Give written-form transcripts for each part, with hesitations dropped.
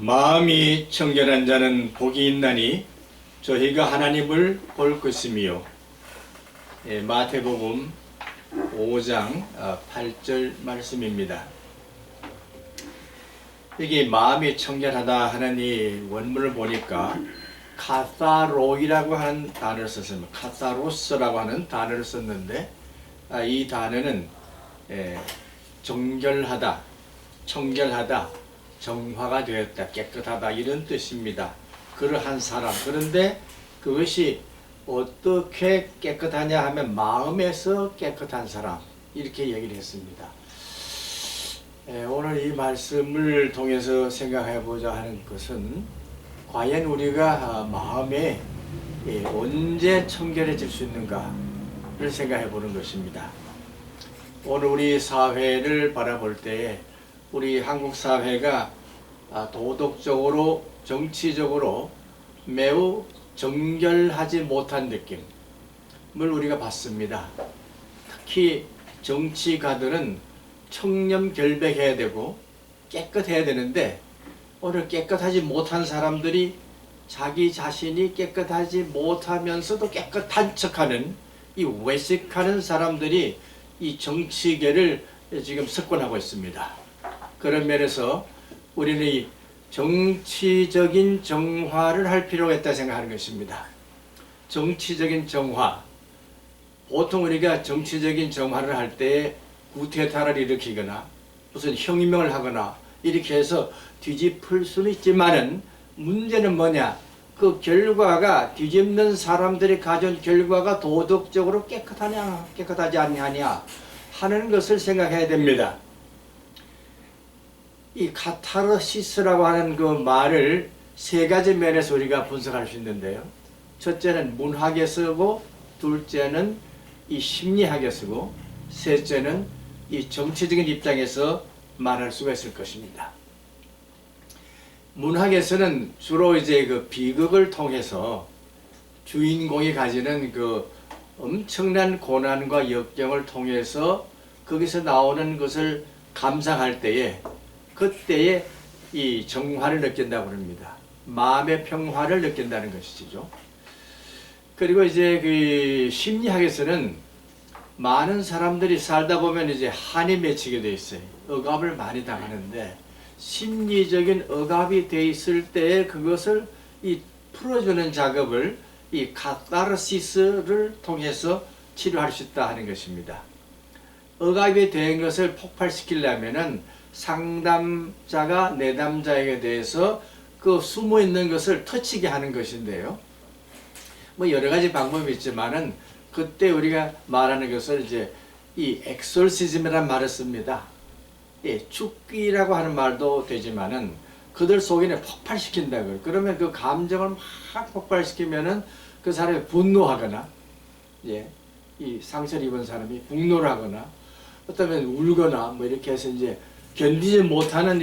마음이 청결한 자는 복이 있나니 저희가 하나님을 볼 것이며. 마태복음 5장 8절 말씀입니다. 여기 마음이 청결하다 하는 원문을 보니까 카사로이라고 하는 단어를 썼습니다. 카사로스라고 하는 단어를 썼는데 이 단어는 정결하다, 청결하다, 정화가 되었다, 깨끗하다 이런 뜻입니다. 그러한 사람. 그런데 그것이 어떻게 깨끗하냐 하면 마음에서 깨끗한 사람 이렇게 얘기를 했습니다. 오늘 이 말씀을 통해서 생각해 보자 하는 것은 과연 우리가 마음에 언제 청결해질 수 있는가를 생각해 보는 것입니다. 오늘 우리 사회를 바라볼 때 우리 한국 사회가 도덕적으로 정치적으로 매우 정결하지 못한 느낌을 우리가 받습니다. 특히 정치가들은 청렴결백해야 되고 깨끗해야 되는데 오늘 깨끗하지 못한 사람들이 자기 자신이 깨끗하지 못하면서도 깨끗한 척하는 이 외식하는 사람들이 이 정치계를 지금 석권하고 있습니다. 그런 면에서 우리는 이 정치적인 정화를 할 필요가 있다 생각하는 것입니다. 정치적인 정화. 보통 우리가 정치적인 정화를 할 때 구테타를 일으키거나 무슨 혁명을 하거나 이렇게 해서 뒤집을 수는 있지만은 문제는 뭐냐? 그 결과가 뒤집는 사람들이 가져온 결과가 도덕적으로 깨끗하냐 깨끗하지 않느냐 하는 것을 생각해야 됩니다. 이 카타르시스라고 하는 그 말을 세 가지 면에서 우리가 분석할 수 있는데요. 첫째는 문학에 쓰고, 둘째는 이 심리학에 쓰고, 셋째는 이 정치적인 입장에서 말할 수가 있을 것입니다. 문학에서는 주로 이제 그 비극을 통해서 주인공이 가지는 그 엄청난 고난과 역경을 통해서 거기서 나오는 것을 감상할 때에 그때에 이 정화를 느낀다고 합니다. 마음의 평화를 느낀다는 것이죠. 그리고 이제 그 심리학에서는 많은 사람들이 살다 보면 이제 한이 맺히게 돼 있어요. 억압을 많이 당하는데 심리적인 억압이 돼 있을 때에 그것을 이 풀어주는 작업을 이 카타르시스를 통해서 치료할 수 있다 하는 것입니다. 억압이 된 것을 폭발시키려면은 상담자가 내담자에게 대해서 그 숨어 있는 것을 터치게 하는 것인데요. 뭐 여러 가지 방법이 있지만은 그때 우리가 말하는 것을 이제 이 엑솔시즘이라는 말을 씁니다. 죽기라고 하는 말도 되지만은 그들 속에는 폭발시킨다고요. 그러면 그 감정을 막 폭발시키면은 그 사람이 분노하거나, 이 상처를 입은 사람이 분노를 하거나, 어쩌면 울거나 뭐 이렇게 해서 이제 견디지 못하는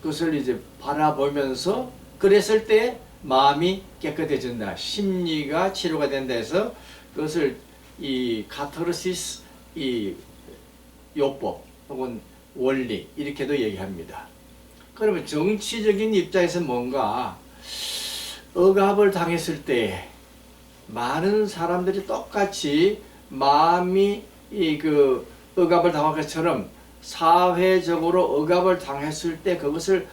그것을 이제 바라보면서 그랬을 때 마음이 깨끗해진다. 심리가 치료가 된다 해서 그것을 이 카타르시스 이 요법 혹은 원리 이렇게도 얘기합니다. 그러면 정치적인 입장에서 뭔가 억압을 당했을 때 많은 사람들이 똑같이 마음이 그 억압을 당한 것처럼 사회적으로 억압을 당했을 때 그것을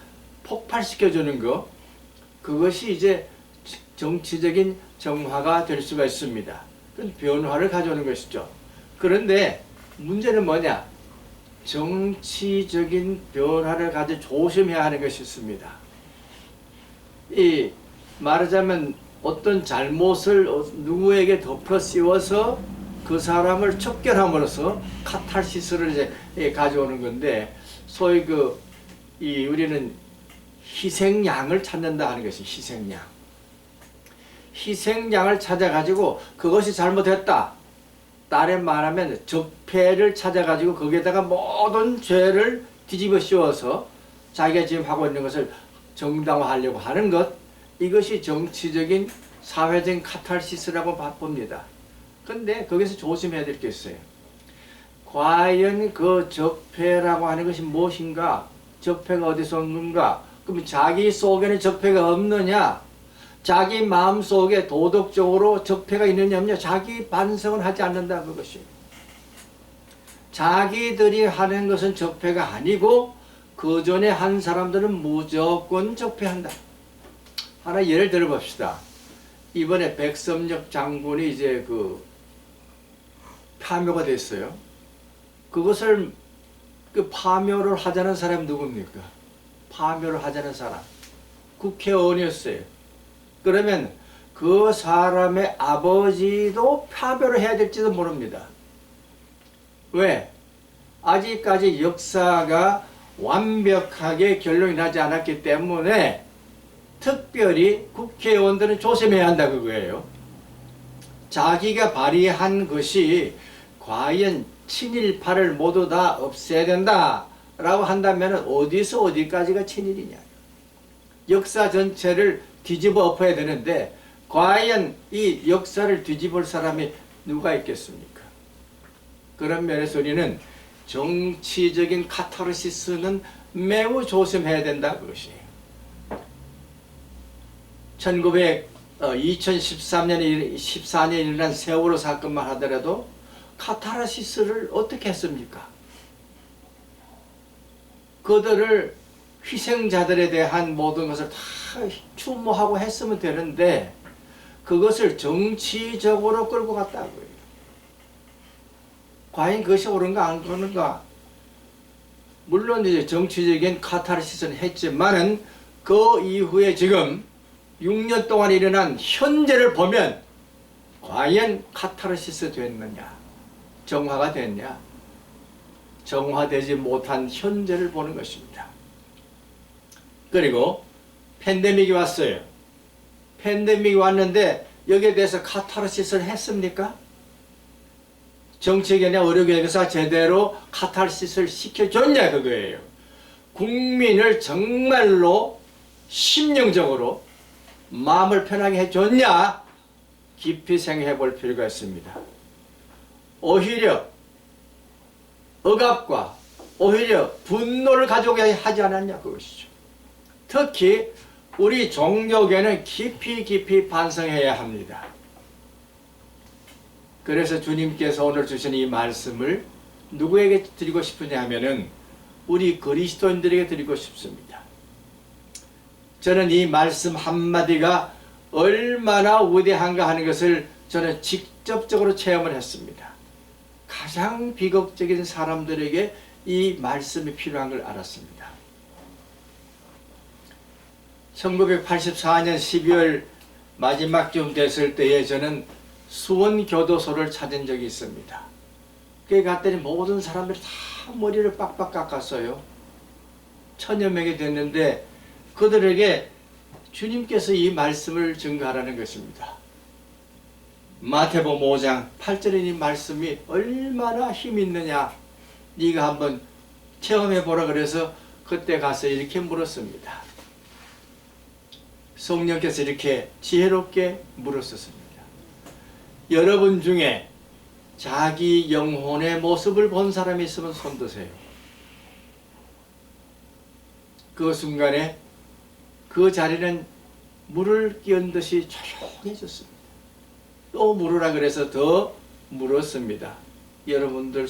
폭발시켜주는 것, 그것이 이제 정치적인 정화가 될 수가 있습니다. 그건 변화를 가져오는 것이죠. 그런데 문제는 뭐냐? 정치적인 변화를 가져 조심해야 하는 것이 있습니다. 이 말하자면 어떤 잘못을 누구에게 덮어 씌워서 그 사람을 척결함으로써 카탈시스를 이제 가져오는 건데, 소위 우리는 희생양을 찾는다 하는 것이 희생양. 희생양을 찾아가지고 그것이 잘못했다. 다른 말하면 적폐를 찾아가지고 거기에다가 모든 죄를 뒤집어 씌워서 자기가 지금 하고 있는 것을 정당화하려고 하는 것, 이것이 정치적인 사회적인 카탈시스라고 봅니다. 근데 거기서 조심해야 될 게 있어요. 과연 그 적폐라고 하는 것이 무엇인가? 적폐가 어디서 오는가? 그럼 자기 속에는 적폐가 없느냐? 자기 마음 속에 도덕적으로 적폐가 있느냐 없느냐? 자기 반성을 하지 않는다 그것이. 자기들이 하는 것은 적폐가 아니고 그 전에 한 사람들은 무조건 적폐한다. 하나 예를 들어 봅시다. 이번에 백섬역 장군이 이제 그 파묘가 됐어요. 그것을 그 파묘를 하자는 사람이 누굽니까? 파묘를 하자는 사람 국회의원이었어요. 그러면 그 사람의 아버지도 파묘를 해야 될지도 모릅니다. 왜? 아직까지 역사가 완벽하게 결론이 나지 않았기 때문에 특별히 국회의원들은 조심해야 한다 그거예요. 자기가 발의한 것이 과연 친일파를 모두 다 없애야 된다 라고 한다면 어디서 어디까지가 친일이냐. 역사 전체를 뒤집어 엎어야 되는데 과연 이 역사를 뒤집을 사람이 누가 있겠습니까? 그런 면에서 우리는 정치적인 카타르시스는 매우 조심해야 된다 그것이에요. 2013년에 14년에 일어난 세월호 사건만 하더라도 카타르시스를 어떻게 했습니까? 그들을 희생자들에 대한 모든 것을 다 추모하고 했으면 되는데 그것을 정치적으로 끌고 갔다고요. 과연 그것이 옳은가 안 그런가? 물론 이제 정치적인 카타르시스는 했지만은 그 이후에 지금 6년 동안 일어난 현재를 보면 과연 카타르시스 됐느냐? 정화가 됐냐? 정화되지 못한 현재를 보는 것입니다. 그리고 팬데믹이 왔어요. 팬데믹이 왔는데 여기에 대해서 카타르시스를 했습니까? 정치계나 의료계에서 제대로 카타르시스를 시켜줬냐 그거예요. 국민을 정말로 심령적으로 마음을 편하게 해줬냐? 깊이 생각해 볼 필요가 있습니다. 오히려 억압과 오히려 분노를 가져오게 하지 않았냐 그것이죠. 특히 우리 종교계는 깊이 반성해야 합니다. 그래서 주님께서 오늘 주신 이 말씀을 누구에게 드리고 싶으냐 하면은 우리 그리스도인들에게 드리고 싶습니다. 저는 이 말씀 한마디가 얼마나 위대한가 하는 것을 저는 직접적으로 체험을 했습니다. 가장 비극적인 사람들에게 이 말씀이 필요한 걸 알았습니다. 1984년 12월 마지막쯤 됐을 때에 저는 수원교도소를 찾은 적이 있습니다. 거기 갔더니 모든 사람들이 다 머리를 빡빡 깎았어요. 1000여 명이 됐는데 그들에게 주님께서 이 말씀을 증거하라는 것입니다. 마태복음 5장 8절에 이 말씀이 얼마나 힘이 있느냐 네가 한번 체험해보라 그래서 그때 가서 이렇게 물었습니다. 성령께서 이렇게 지혜롭게 물었었습니다. 여러분 중에 자기 영혼의 모습을 본 사람이 있으면 손드세요. 그 순간에 그 자리는 물을 끼얹은 듯이 조용해졌습니다. 또 물으라 그래서 더 물었습니다. 여러분들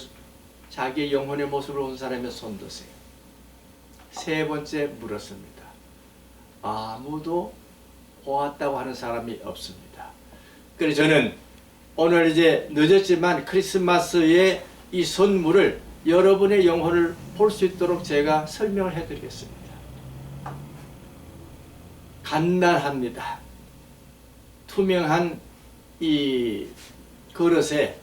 자기 영혼의 모습을 본 사람이 손드세요. 세 번째 물었습니다. 아무도 보았다고 하는 사람이 없습니다. 그래서 저는 오늘 이제 늦었지만 크리스마스의 이 선물을 여러분의 영혼을 볼 수 있도록 제가 설명을 해드리겠습니다. 간단합니다. 투명한 이 그릇에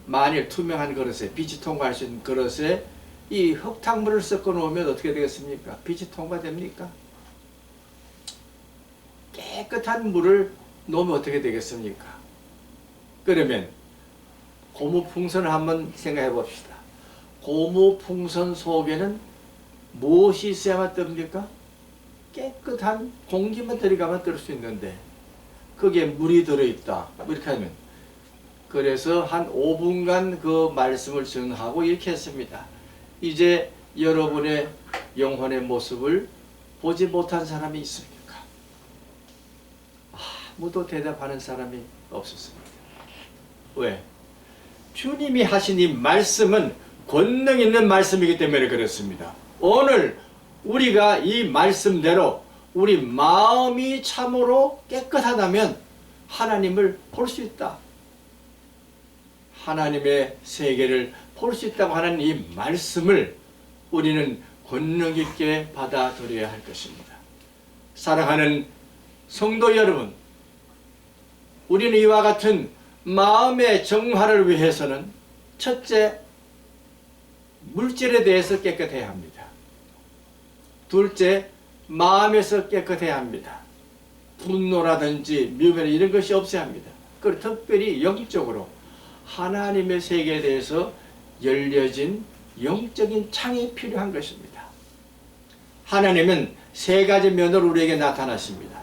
만일 투명한 그릇에 빛이 통과할 수 있는 그릇에 이 흙탕물을 섞어 놓으면 어떻게 되겠습니까? 빛이 통과됩니까? 깨끗한 물을 놓으면 어떻게 되겠습니까? 그러면 고무풍선을 한번 생각해 봅시다. 고무풍선 속에는 무엇이 있어야만 뜹니까? 깨끗한 공기만 들어가면 뜰 수 있는데 거기에 물이 들어있다. 이렇게 하면 그래서 한 5분간 그 말씀을 증하고 이렇게 했습니다. 이제 여러분의 영혼의 모습을 보지 못한 사람이 있습니까? 아무도 대답하는 사람이 없었습니다. 왜? 주님이 하신 이 말씀은 권능 있는 말씀이기 때문에 그렇습니다. 오늘 우리가 이 말씀대로 우리 마음이 참으로 깨끗하다면 하나님을 볼 수 있다. 하나님의 세계를 볼 수 있다고 하는 이 말씀을 우리는 권능 있게 받아들여야 할 것입니다. 사랑하는 성도 여러분, 우리는 이와 같은 마음의 정화를 위해서는 첫째, 물질에 대해서 깨끗해야 합니다. 둘째, 마음에서 깨끗해야 합니다. 분노라든지 미움이나 이런 것이 없어야 합니다. 그리고 특별히 영적으로 하나님의 세계에 대해서 열려진 영적인 창이 필요한 것입니다. 하나님은 세 가지 면으로 우리에게 나타나십니다.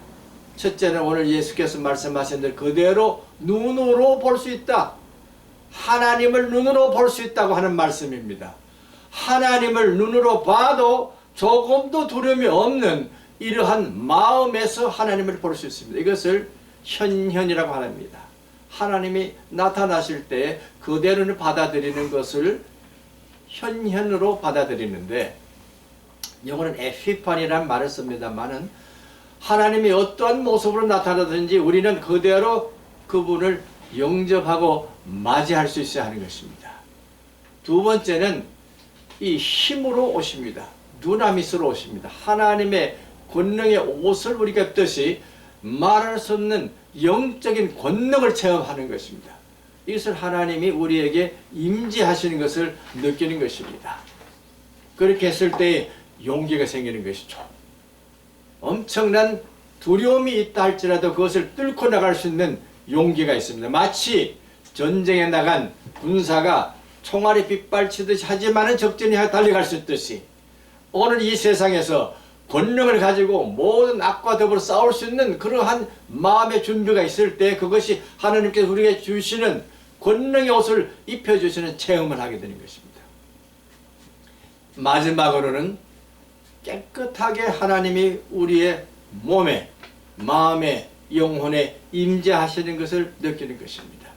첫째는 오늘 예수께서 말씀하신 대로 그대로 눈으로 볼 수 있다. 하나님을 눈으로 볼 수 있다고 하는 말씀입니다. 하나님을 눈으로 봐도 조금도 두려움이 없는 이러한 마음에서 하나님을 볼 수 있습니다. 이것을 현현이라고 합니다. 하나님이 나타나실 때 그대로는 받아들이는 것을 현현으로 받아들이는데, 영어는 에피판이라는 말을 씁니다만은 하나님이 어떠한 모습으로 나타나든지 우리는 그대로 그분을 영접하고 맞이할 수 있어야 하는 것입니다. 두 번째는 이 힘으로 오십니다. 두나미스로 오십니다. 하나님의 권능의 옷을 우리가 입듯이 말할 수 없는 영적인 권능을 체험하는 것입니다. 이것을 하나님이 우리에게 임재하시는 것을 느끼는 것입니다. 그렇게 했을 때 용기가 생기는 것이죠. 엄청난 두려움이 있다 할지라도 그것을 뚫고 나갈 수 있는 용기가 있습니다. 마치 전쟁에 나간 군사가 총알이 빗발치듯이 하지만은 적진히 달려갈 수 있듯이 오늘 이 세상에서 권능을 가지고 모든 악과 더불어 싸울 수 있는 그러한 마음의 준비가 있을 때 그것이 하나님께서 우리에게 주시는 권능의 옷을 입혀주시는 체험을 하게 되는 것입니다. 마지막으로는 깨끗하게 하나님이 우리의 몸에, 마음에, 영혼에 임재하시는 것을 느끼는 것입니다.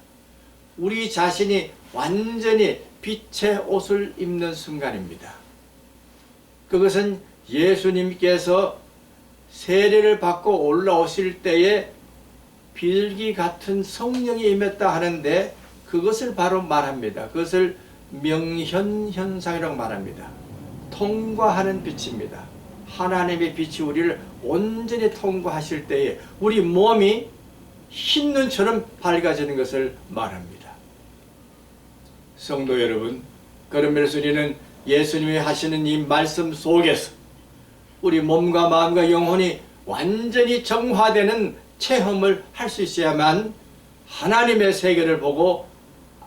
우리 자신이 완전히 빛의 옷을 입는 순간입니다. 그것은 예수님께서 세례를 받고 올라오실 때에 빌기 같은 성령이 임했다 하는데 그것을 바로 말합니다. 그것을 명현현상이라고 말합니다. 통과하는 빛입니다. 하나님의 빛이 우리를 온전히 통과하실 때에 우리 몸이 흰 눈처럼 밝아지는 것을 말합니다. 성도 여러분, 그러면서 우리는 예수님이 하시는 이 말씀 속에서 우리 몸과 마음과 영혼이 완전히 정화되는 체험을 할 수 있어야만 하나님의 세계를 보고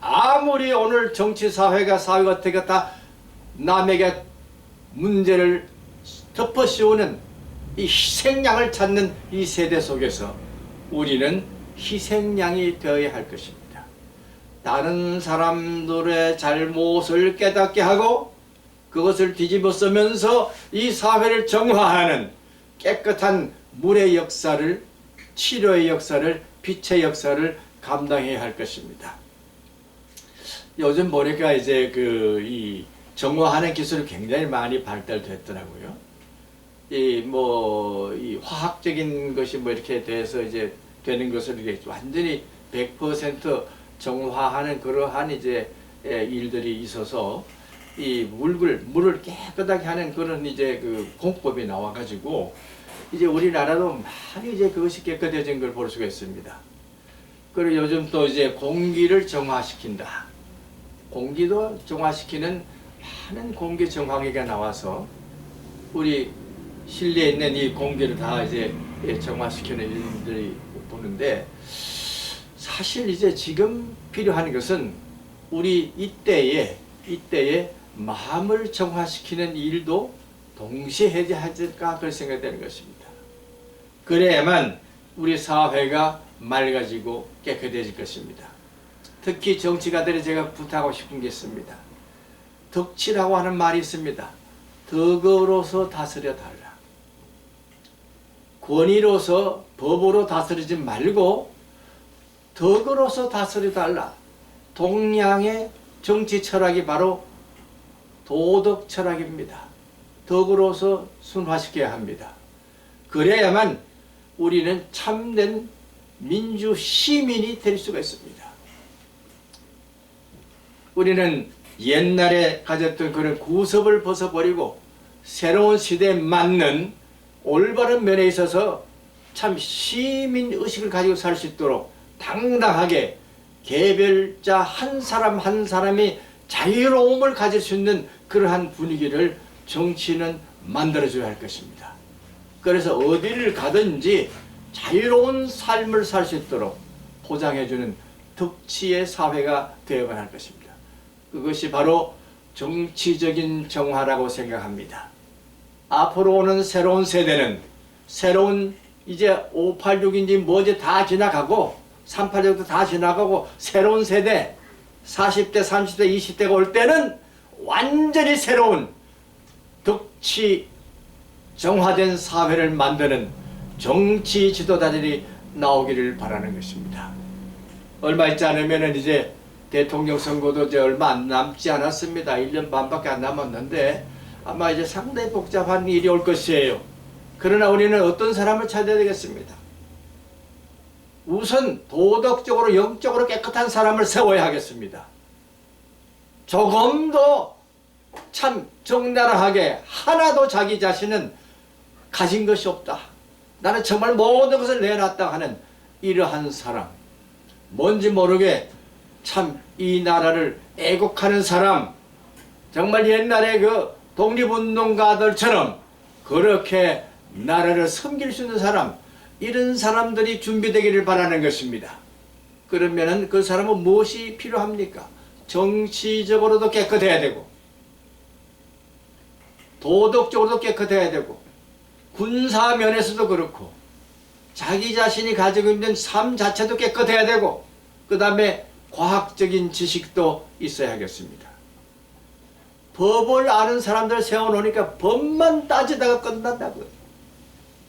아무리 오늘 정치 사회가 어떻게 다 남에게 문제를 덮어 씌우는 이 희생양을 찾는 이 세대 속에서 우리는 희생양이 되어야 할 것입니다. 다른 사람들의 잘못을 깨닫게 하고 그것을 뒤집어 쓰면서 이 사회를 정화하는 깨끗한 물의 역사를, 치료의 역사를, 빛의 역사를 감당해야 할 것입니다. 요즘 보니까 이제 이 정화하는 기술이 굉장히 많이 발달됐더라고요. 이 화학적인 것이 이렇게 돼서 이제 되는 것을 이렇게 완전히 100% 정화하는 그러한 이제 일들이 있어서 이 물을 깨끗하게 하는 그런 이제 공법이 나와가지고 이제 우리나라도 많이 이제 그것이 깨끗해진 걸 볼 수가 있습니다. 그리고 요즘 또 이제 공기를 정화시킨다. 공기도 정화시키는 많은 공기 정화기가 나와서 우리 실내에 있는 이 공기를 다 이제 정화시키는 일들이 보는데, 사실 이제 지금 필요한 것은 우리 이때에 마음을 정화시키는 일도 동시에 해야 할까 그런 생각이 되는 것입니다. 그래야만 우리 사회가 맑아지고 깨끗해질 것입니다. 특히 정치가들이 제가 부탁하고 싶은 게 있습니다. 덕치라고 하는 말이 있습니다. 덕으로서 다스려 달라. 권위로서 법으로 다스리지 말고 덕으로서 다스려달라. 동양의 정치 철학이 바로 도덕 철학입니다. 덕으로서 순화시켜야 합니다. 그래야만 우리는 참된 민주 시민이 될 수가 있습니다. 우리는 옛날에 가졌던 그런 구습을 벗어버리고 새로운 시대에 맞는 올바른 면에 있어서 참 시민의식을 가지고 살 수 있도록 당당하게 개별자 한 사람 한 사람이 자유로움을 가질 수 있는 그러한 분위기를 정치는 만들어줘야 할 것입니다. 그래서 어디를 가든지 자유로운 삶을 살 수 있도록 보장해주는 덕치의 사회가 되어야 할 것입니다. 그것이 바로 정치적인 정화라고 생각합니다. 앞으로 오는 새로운 세대는 새로운 이제 586인지 뭐지 다 지나가고 386도 다 지나가고 새로운 세대 40대 30대 20대가 올 때는 완전히 새로운 덕치 정화된 사회를 만드는 정치 지도자들이 나오기를 바라는 것입니다. 얼마 있지 않으면 이제 대통령 선거도 이제 얼마 안 남지 않았습니다. 1년 반밖에 안 남았는데 아마 이제 상당히 복잡한 일이 올 것이에요. 그러나 우리는 어떤 사람을 찾아야 되겠습니다. 우선 도덕적으로 영적으로 깨끗한 사람을 세워야 하겠습니다. 조금 더 참 적나라하게 하나도 자기 자신은 가진 것이 없다. 나는 정말 모든 것을 내놨다 하는 이러한 사람. 뭔지 모르게 참 이 나라를 애국하는 사람. 정말 옛날에 그 독립운동가들처럼 그렇게 나라를 섬길 수 있는 사람. 이런 사람들이 준비되기를 바라는 것입니다. 그러면은 그 사람은 무엇이 필요합니까? 정치적으로도 깨끗해야 되고 도덕적으로도 깨끗해야 되고 군사 면에서도 그렇고 자기 자신이 가지고 있는 삶 자체도 깨끗해야 되고 그 다음에 과학적인 지식도 있어야 하겠습니다. 법을 아는 사람들 세워놓으니까 법만 따지다가 끝난다고요.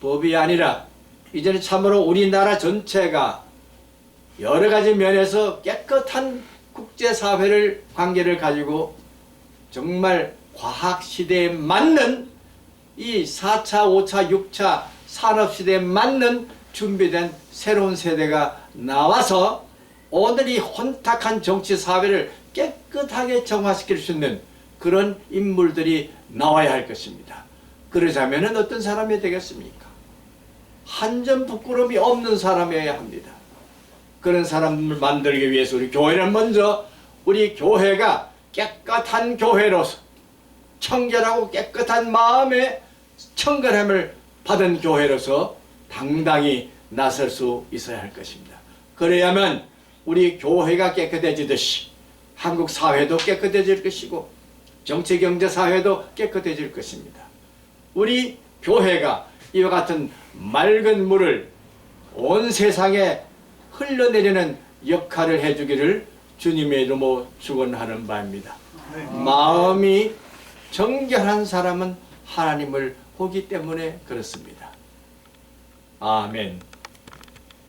법이 아니라 이제는 참으로 우리나라 전체가 여러 가지 면에서 깨끗한 국제사회를 관계를 가지고 정말 과학시대에 맞는 이 4차, 5차, 6차 산업시대에 맞는 준비된 새로운 세대가 나와서 오늘 이 혼탁한 정치사회를 깨끗하게 정화시킬 수 있는 그런 인물들이 나와야 할 것입니다. 그러자면 어떤 사람이 되겠습니까? 한 점 부끄러움이 없는 사람이어야 합니다. 그런 사람을 만들기 위해서 우리 교회는 먼저 우리 교회가 깨끗한 교회로서 청결하고 깨끗한 마음의 청결함을 받은 교회로서 당당히 나설 수 있어야 할 것입니다. 그래야만 우리 교회가 깨끗해지듯이 한국 사회도 깨끗해질 것이고 정치 경제 사회도 깨끗해질 것입니다. 우리 교회가 이와 같은 맑은 물을 온 세상에 흘러내리는 역할을 해주기를 주님의 이름으로 축원하는 바입니다. 마음이 정결한 사람은 하나님을 보기 때문에 그렇습니다. 아멘.